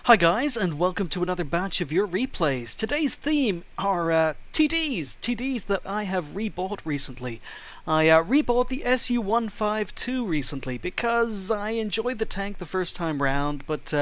Hi guys, and welcome to another batch of your replays. Today's theme are TDs that I have rebought recently. I rebought the SU-152 recently because I enjoyed the tank the first time round, but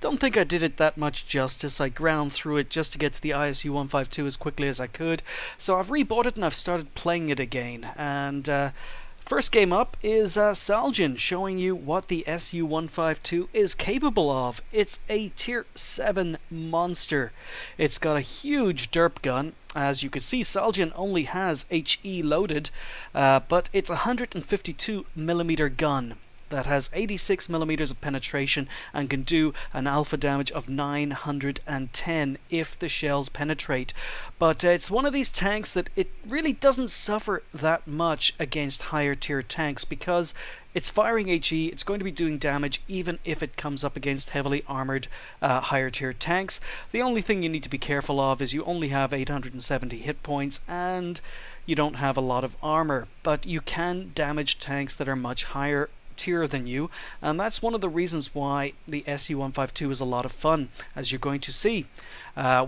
don't think I did it that much justice. I ground through it just to get to the ISU-152 as quickly as I could, so I've rebought it and I've started playing it again. And first game up is Saljin, showing you what the SU-152 is capable of. It's a Tier 7 monster. It's got a huge derp gun. As you can see, Saljin only has HE loaded, but it's a 152mm gun that has 86mm of penetration and can do an alpha damage of 910 if the shells penetrate. But it's one of these tanks that it really doesn't suffer that much against higher tier tanks because it's firing HE, it's going to be doing damage even if it comes up against heavily armored higher tier tanks. The only thing you need to be careful of is you only have 870 hit points and you don't have a lot of armor, but you can damage tanks that are much higher tier than you, and that's one of the reasons why the SU-152 is a lot of fun, as you're going to see.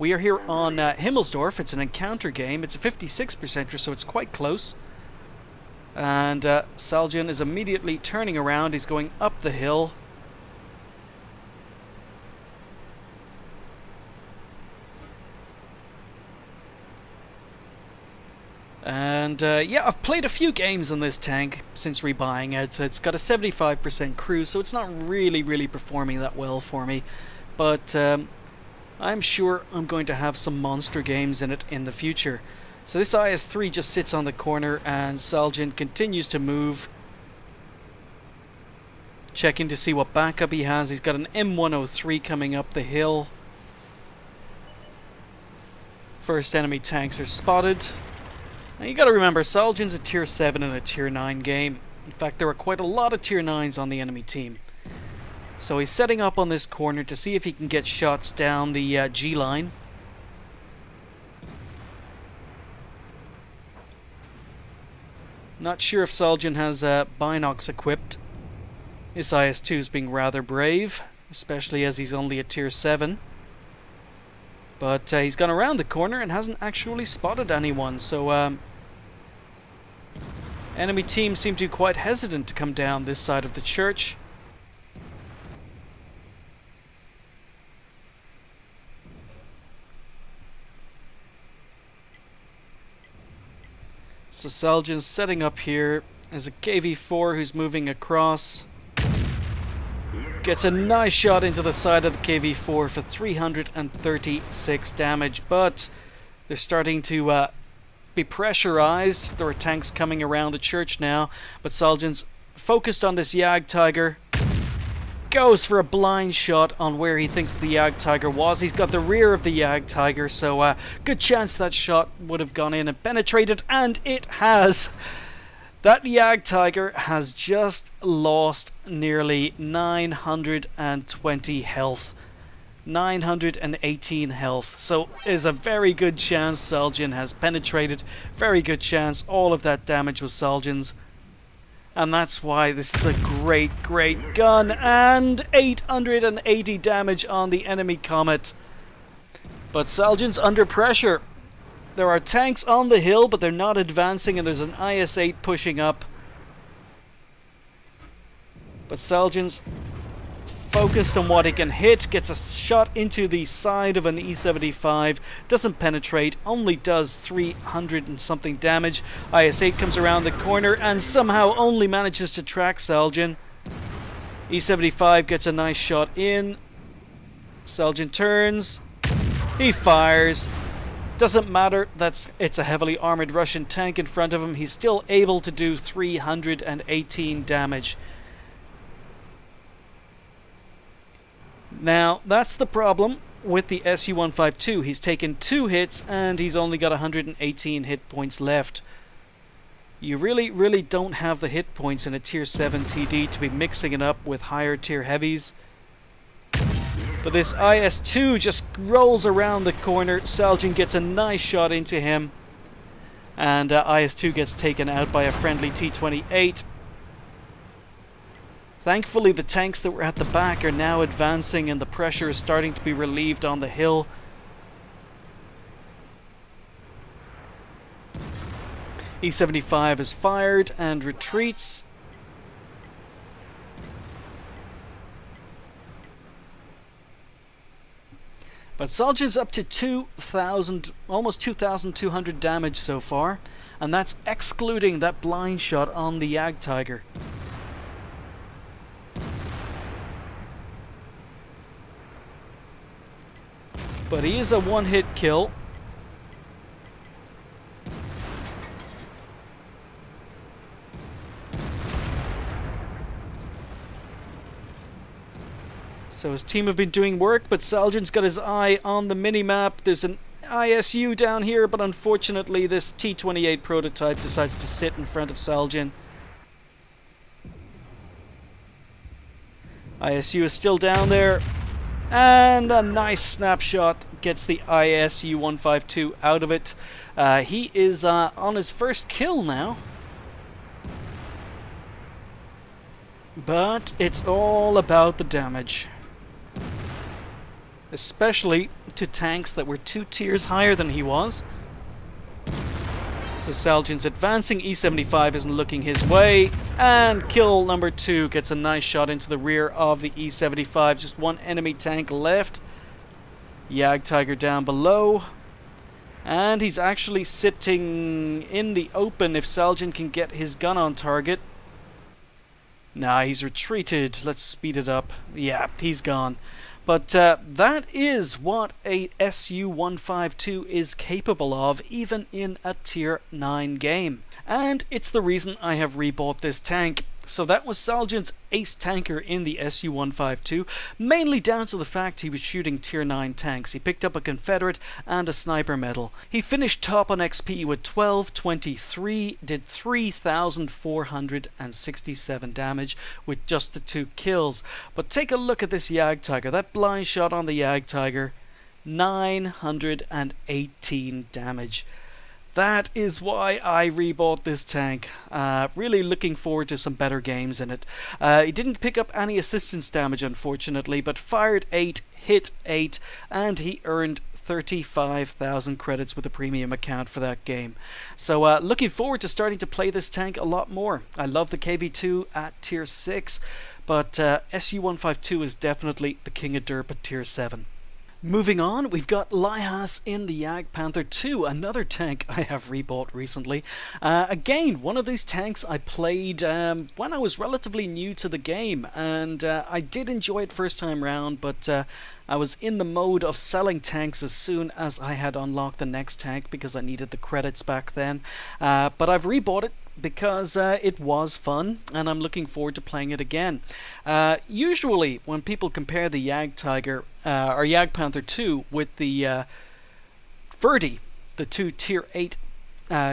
We are here on Himmelsdorf. It's an encounter game. It's a 56%er, so it's quite close. And Saljin is immediately turning around. He's going up the hill. And yeah, I've played a few games on this tank since rebuying it. It's got a 75% crew, so it's not really performing that well for me. But I'm sure I'm going to have some monster games in it in the future. So this IS-3 just sits on the corner and Saljin continues to move. Checking to see what backup he has. He's got an M103 coming up the hill. First enemy tanks are spotted. Now you gotta remember, Saljin's a Tier 7 and a Tier 9 game. In fact, there are quite a lot of Tier 9s on the enemy team. So he's setting up on this corner to see if he can get shots down the G line. Not sure if Saljin has binocs equipped. This IS-2 is being rather brave, especially as he's only a Tier 7. But he's gone around the corner and hasn't actually spotted anyone, so enemy team seem to be quite hesitant to come down this side of the church. So Saljin's setting up here. There's a KV-4 who's moving across. Gets a nice shot into the side of the KV-4 for 336 damage, but they're starting to be pressurized. There are tanks coming around the church now, but Saljin's focused on this JagdPanther. Goes for a blind shot on where he thinks the JagdPanther was. He's got the rear of the JagdPanther, so good chance that shot would have gone in and penetrated, and it has. That JagdPanther has just lost nearly 920 health. 918 health. So there's a very good chance Saljin has penetrated. Very good chance all of that damage was Saljin's. And that's why this is a great gun. And 880 damage on the enemy Comet. But Saljin's under pressure. There are tanks on the hill, but they're not advancing, and there's an IS-8 pushing up. But Saljin's focused on what he can hit, gets a shot into the side of an E-75, doesn't penetrate, only does 300 and something damage. IS-8 comes around the corner and somehow only manages to track Saljin. E-75 gets a nice shot in. Saljin turns. He fires. Doesn't matter, it's a heavily armored Russian tank in front of him. He's still able to do 318 damage. Now, that's the problem with the SU-152. He's taken 2 hits and he's only got 118 hit points left. You really don't have the hit points in a Tier 7 TD to be mixing it up with higher tier heavies. But this IS-2 just rolls around the corner. Saljin gets a nice shot into him. And IS-2 gets taken out by a friendly T-28. Thankfully, the tanks that were at the back are now advancing and the pressure is starting to be relieved on the hill. E-75 is fired and retreats. But Saljin's up to 2,000, almost 2,200 damage so far, and that's excluding that blind shot on the JagdTiger. But he is a one-hit kill. So his team have been doing work, but Saljin's got his eye on the mini-map. There's an ISU down here, but unfortunately this T-28 prototype decides to sit in front of Saljin. ISU is still down there, and a nice snapshot gets the SU-152 out of it. He is on his first kill now. But it's all about the damage. Especially to tanks that were 2 tiers higher than he was. So Saljin's advancing, E-75 isn't looking his way, and kill number 2 gets a nice shot into the rear of the E-75. Just one enemy tank left. JagdTiger down below. And he's actually sitting in the open if Saljin can get his gun on target. Nah, he's retreated. Let's speed it up. Yeah, he's gone. But that is what a SU-152 is capable of, even in a Tier 9 game. And it's the reason I have rebought this tank. So that was Saljin's ace tanker in the SU-152, mainly down to the fact he was shooting Tier 9 tanks. He picked up a Confederate and a sniper medal. He finished top on XP with 1223, did 3,467 damage with just the 2 kills. But take a look at this JagdTiger. That blind shot on the JagdTiger, 918 damage. That is why I rebought this tank. Really looking forward to some better games in it. He didn't pick up any assistance damage, unfortunately, but fired 8, hit 8, and he earned 35,000 credits with a premium account for that game. So looking forward to starting to play this tank a lot more. I love the KV-2 at Tier 6, but SU-152 is definitely the king of derp at Tier 7. Moving on, we've got Lihush in the JagdPanther 2, another tank I have rebought recently. Again, one of these tanks I played when I was relatively new to the game, and I did enjoy it first time round, but I was in the mode of selling tanks as soon as I had unlocked the next tank because I needed the credits back then. But I've rebought it because it was fun, and I'm looking forward to playing it again. Usually, when people compare the JagdTiger or JagdPanther 2 with the Verdi, the 2 Tier 8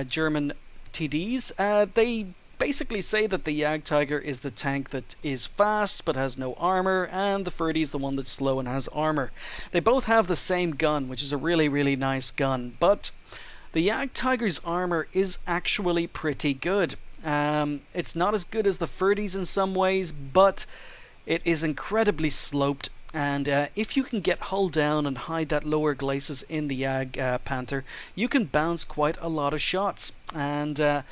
German TDs, they basically say that the JagdTiger is the tank that is fast but has no armor, and the Verdi is the one that's slow and has armor. They both have the same gun, which is a really, really nice gun, but the JagdTiger's armor is actually pretty good. It's not as good as the Verdi's in some ways, but it is incredibly sloped, and if you can get hull down and hide that lower glacis in the JagdPanther, you can bounce quite a lot of shots. And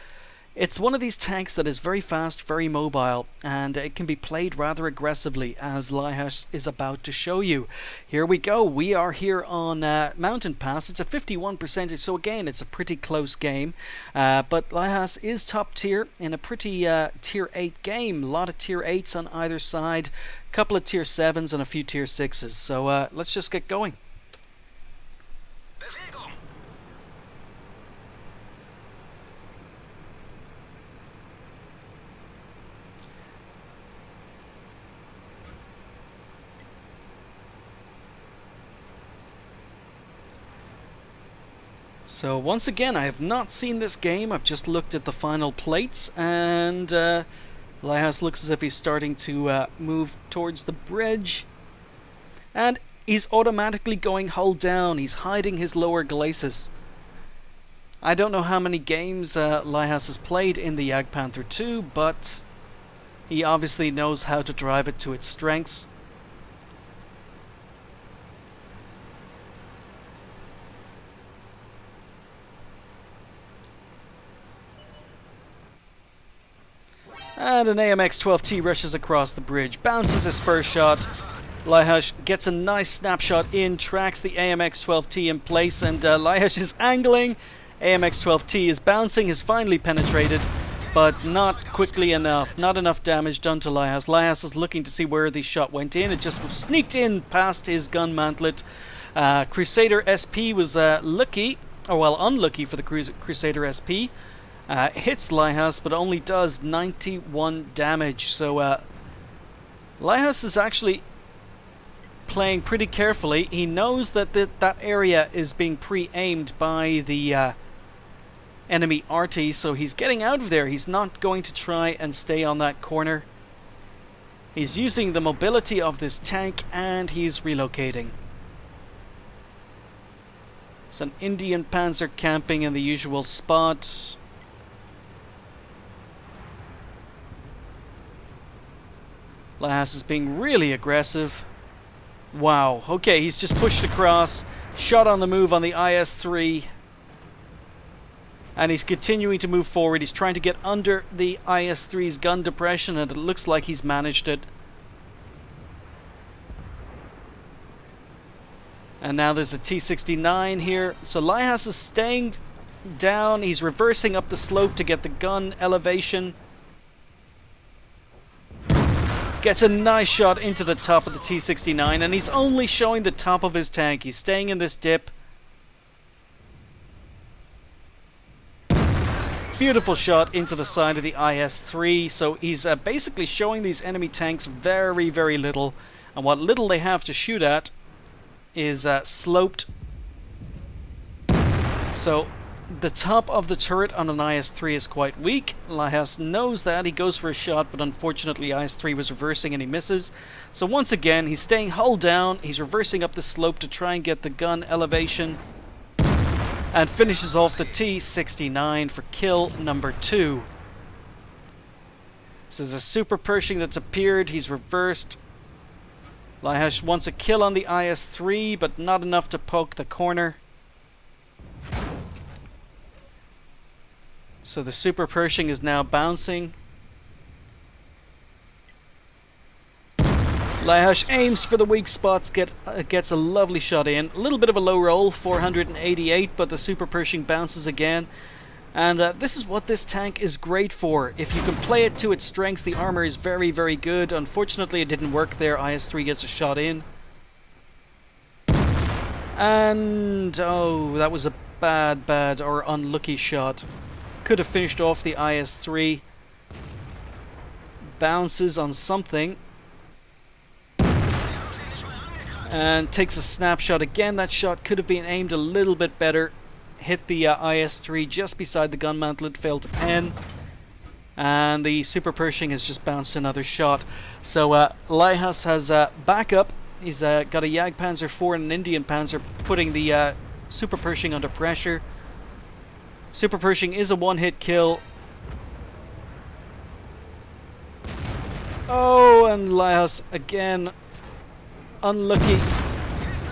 it's one of these tanks that is very fast, very mobile, and it can be played rather aggressively, as Lihush is about to show you. Here we go. We are here on Mountain Pass. It's a 51%, so again, it's a pretty close game. But Lihush is top tier in a pretty Tier 8 game. A lot of Tier 8s on either side, a couple of Tier 7s and a few Tier 6s. So let's just get going. So once again, I have not seen this game. I've just looked at the final plates, and Lihush looks as if he's starting to move towards the bridge. And he's automatically going hull down. He's hiding his lower glacis. I don't know how many games Lihush has played in the JagdPanther 2, but He obviously knows how to drive it to its strengths. And an AMX-12T rushes across the bridge, bounces his first shot. Lihush gets a nice snapshot in, tracks the AMX-12T in place, and Lihush is angling. AMX-12T is bouncing, is finally penetrated, but not quickly enough. Not enough damage done to Lihush. Lihush is looking to see where the shot went in. It just sneaked in past his gun mantlet. Crusader SP was lucky, or well, unlucky for the Crusader SP. Hits Lihush, but only does 91 damage. So Lihush is actually playing pretty carefully. He knows that that area is being pre-aimed by the enemy RT, so he's getting out of there. He's not going to try and stay on that corner. He's using the mobility of this tank, and he's relocating. It's an Indian Panzer camping in the usual spot. Lihush is being really aggressive. Wow, okay, he's just pushed across, shot on the move on the IS-3, and he's continuing to move forward. He's trying to get under the IS-3's gun depression, and it looks like he's managed it. And now there's a T-69 here, so Lihush is staying down. He's reversing up the slope to get the gun elevation. Gets a nice shot into the top of the T-69, and he's only showing the top of his tank. He's staying in this dip. Beautiful shot into the side of the IS-3, so he's basically showing these enemy tanks very, very little. And what little they have to shoot at is sloped. So the top of the turret on an IS-3 is quite weak. Lihush knows that. He goes for a shot, but unfortunately IS-3 was reversing and he misses. So once again, he's staying hull down. He's reversing up the slope to try and get the gun elevation. And finishes off the T-69 for kill number 2. This is a super Pershing that's appeared. He's reversed. Lihush wants a kill on the IS-3, but not enough to poke the corner. So the super Pershing is now bouncing. Lihush aims for the weak spots, gets a lovely shot in. A little bit of a low roll, 488, but the super Pershing bounces again. And this is what this tank is great for. If you can play it to its strengths, the armor is very, very good. Unfortunately, it didn't work there. IS-3 gets a shot in. And, oh, that was a bad or unlucky shot. Could have finished off the IS-3. Bounces on something. And takes a snapshot again. That shot could have been aimed a little bit better. Hit the IS-3 just beside the gun mantlet, failed to pen. And the super Pershing has just bounced another shot. So Lihush has backup. He's got a JagdPanther 4 and an Indian Panzer, putting the super Pershing under pressure. Super Pershing is a one-hit kill. Oh, and Lihush again unlucky.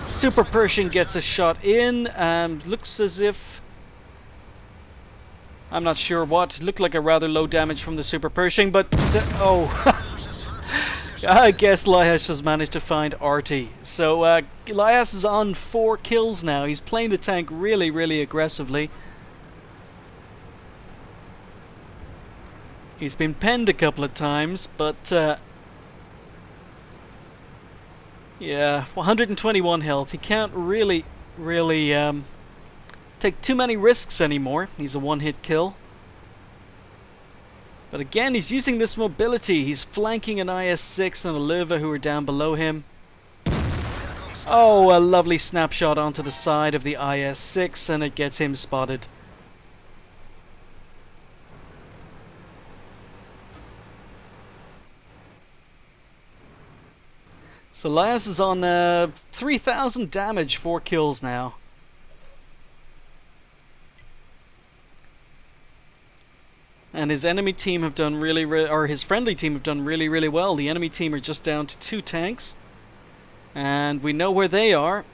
Super Pershing gets a shot in, and looks as if, I'm not sure what. It looked like a rather low damage from the Super Pershing, but oh, I guess Lihush has managed to find RT. So Lihush is on 4 kills now. He's playing the tank really, really aggressively. He's been penned a couple of times, but yeah, 121 health. He can't really take too many risks anymore. He's a one-hit kill. But again, he's using this mobility. He's flanking an IS-6 and a Liva who are down below him. Oh, a lovely snapshot onto the side of the IS-6, and it gets him spotted. So Lihush is on 3,000 damage, 4 kills now. And his enemy team have done or his friendly team have done really well. The enemy team are just down to 2 tanks. And we know where they are.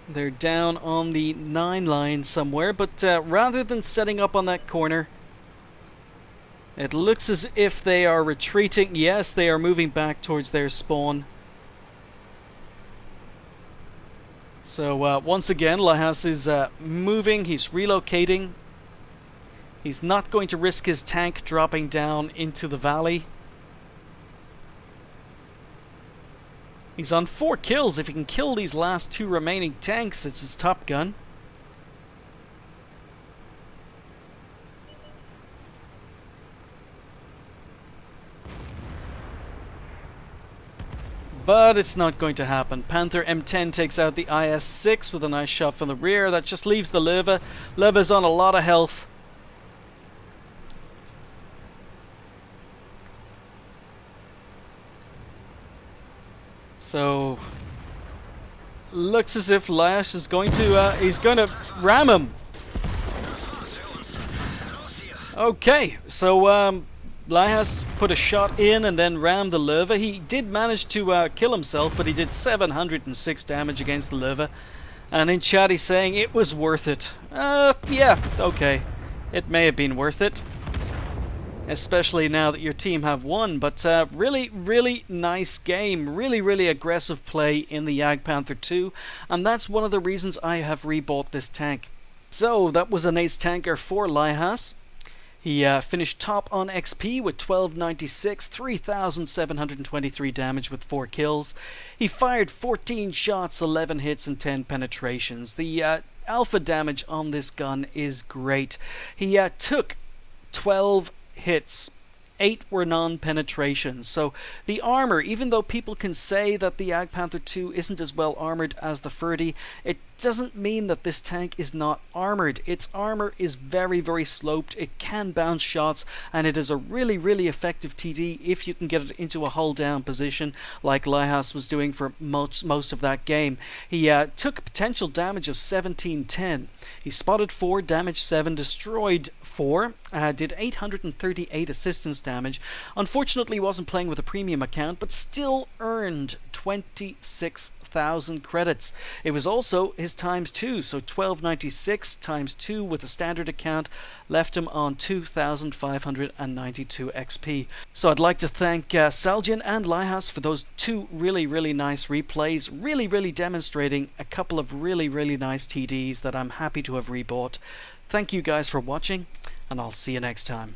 They're down on the 9 line somewhere, but rather than setting up on that corner, it looks as if they are retreating. Yes, they are moving back towards their spawn. So once again, Lihush is moving, he's relocating. He's not going to risk his tank dropping down into the valley. He's on 4 kills. If he can kill these last 2 remaining tanks, it's his top gun. But it's not going to happen. Panther M10 takes out the IS-6 with a nice shot from the rear. That just leaves the Leva. Leva's on a lot of health. So, looks as if Lihush is going to, he's going to ram him. Okay, so Lihush put a shot in and then rammed the Leva. He did manage to kill himself, but he did 706 damage against the Leva. And in chat he's saying it was worth it. Yeah, okay. It may have been worth it. Especially now that your team have won, but really nice game, really aggressive play in the JagdPanther 2, and that's one of the reasons I have rebought this tank. So that was an ace tanker for Lihush. He finished top on XP with 1296, 3,723 damage with 4 kills. He fired 14 shots, 11 hits and 10 penetrations. The alpha damage on this gun is great. He took 12 hits, 8 were non-penetrations. So the armor, even though people can say that the JagdPanther 2 isn't as well armored as the 30, it doesn't mean that this tank is not armored. Its armor is very sloped, it can bounce shots, and it is a really effective TD if you can get it into a hull down position like Lihush was doing for most of that game. He took potential damage of 1710. He spotted 4, damaged 7, destroyed 4, did 838 assistance damage. Unfortunately, he wasn't playing with a premium account, but still earned 26,000 credits. It was also his times 2, so 1296 times 2 with a standard account left him on 2,592 XP. So I'd like to thank Saljin and Lihush for those 2 really nice replays, really demonstrating a couple of really nice TDs that I'm happy to have rebought. Thank you guys for watching, and I'll see you next time.